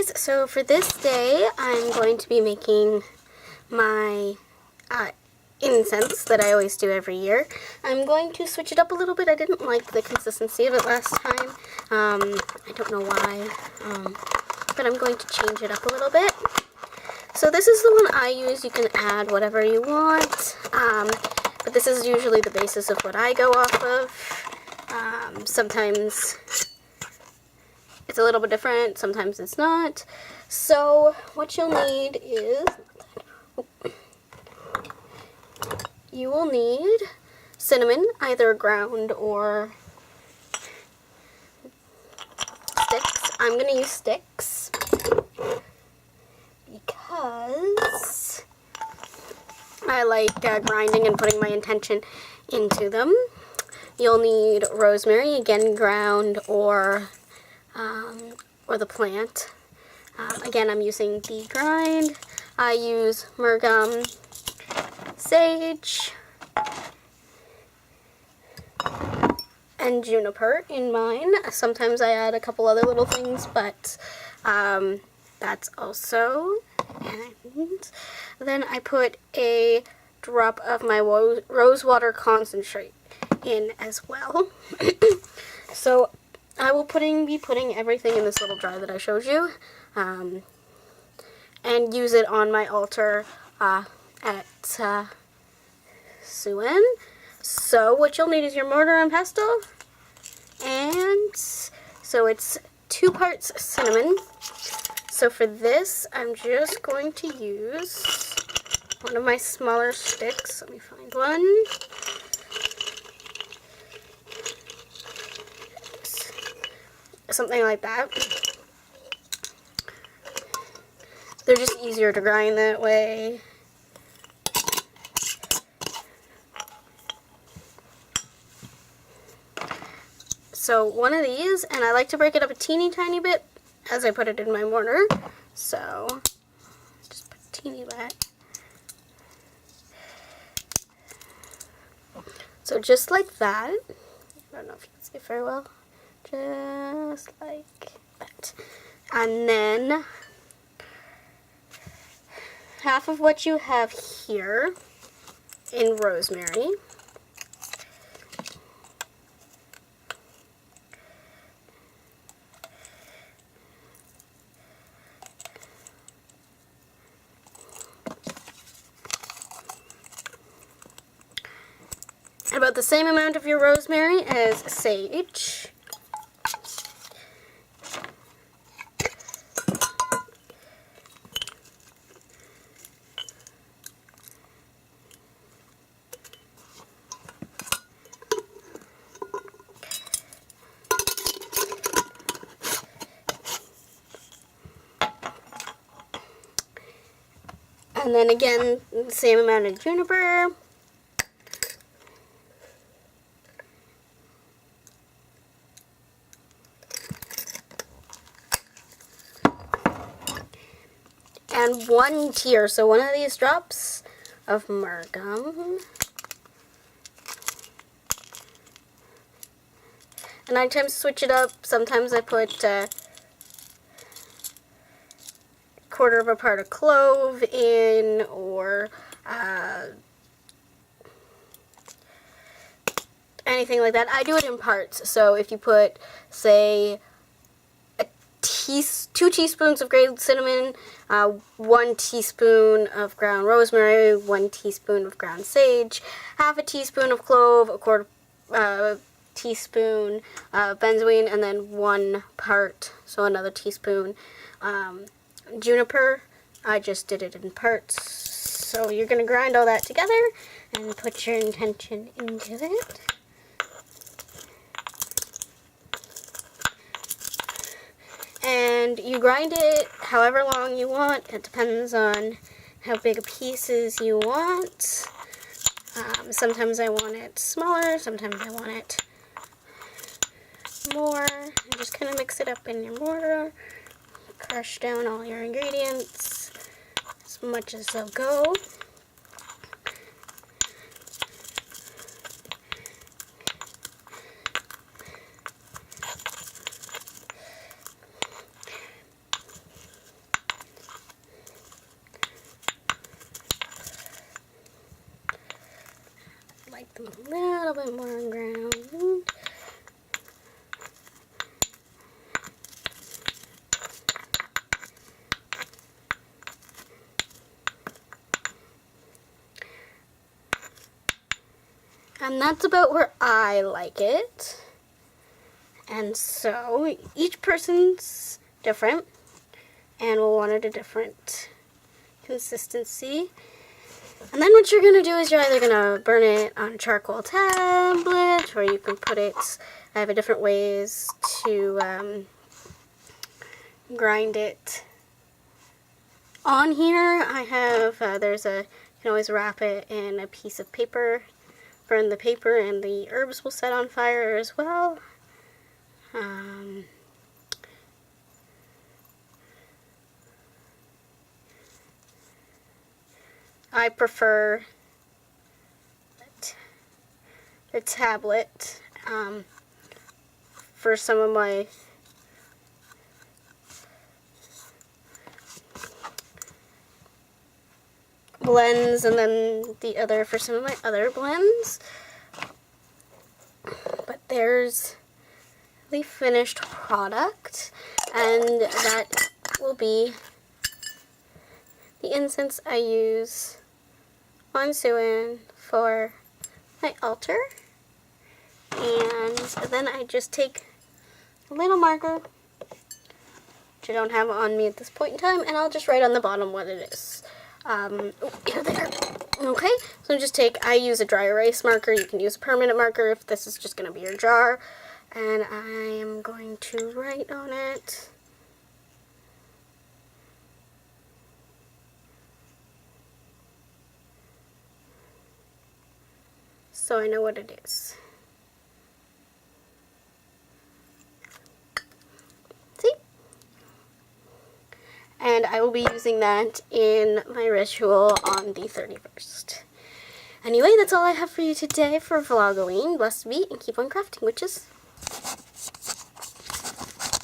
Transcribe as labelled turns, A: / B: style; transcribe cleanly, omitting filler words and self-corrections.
A: guys, so for this day I'm going to be making my incense that I always do every year. I'm going to switch it up a little bit. I didn't like the consistency of it last time. I don't know why, but I'm going to change it up a little bit. So this is the one I use. You can add whatever you want, but this is usually the basis of what I go off of. Sometimes it's a little bit different, sometimes it's not. So what you'll need is, you will need cinnamon, either ground or sticks. I'm going to use sticks because I like grinding and putting my intention into them. You'll need rosemary, again ground or the plant. Again, I'm using the grind. I use myrrh gum, sage, and juniper in mine. Sometimes I add a couple other little things, but that's also. And then I put a drop of my rose water concentrate in as well. So I will be putting everything in this little jar that I showed you, and use it on my altar at Samhain. So what you'll need is your mortar and pestle, and so it's 2 parts cinnamon. So for this, I'm just going to use one of my smaller sticks. Let me find one. Something like that. They're just easier to grind that way. So one of these, and I like to break it up a teeny tiny bit as I put it in my mortar. So just put a teeny bit. So just like that. I don't know if you can see it very well. Just like that. And then half of what you have here in rosemary. About the same amount of your rosemary as sage. And then again, the same amount of juniper. And 1 tear, so one of these drops of myrrh gum. And I tend to switch it up. Sometimes I put a 1/4 of a part of clove in, or anything like that. I do it in parts. So if you put, say, 2 teaspoons of grated cinnamon, 1 teaspoon of ground rosemary, 1 teaspoon of ground sage, half a teaspoon of clove, 1/4 teaspoon of benzoin, and then 1 part, so another teaspoon, juniper. I just did it in parts. So you're going to grind all that together and put your intention into it. And you grind it however long you want. It depends on how big pieces you want. Sometimes I want it smaller, sometimes I want it more. And just kind of mix it up in your mortar. Crush down all your ingredients as much as they'll go. a little bit more on ground. And that's about where I like it. And so each person's different and will want it a different consistency. And then what you're going to do is you're either going to burn it on a charcoal tablet, or you can put it, I have different ways to grind it on here. I have, you can always wrap it in a piece of paper, burn the paper, and the herbs will set on fire as well. I prefer the tablet for some of my blends, and then the other for some of my other blends. But there's the finished product, and that will be the incense I use on Samhain for my altar. And then I just take a little marker, which I don't have on me at this point in time, and I'll just write on the bottom what it is. There. Okay, so I use a dry erase marker. You can use a permanent marker if this is just going to be your jar. And I am going to write on it. So I know what it is. See? And I will be using that in my ritual on the 31st. Anyway, that's all I have for you today for Vlogoween. Blessed be and keep on crafting, witches.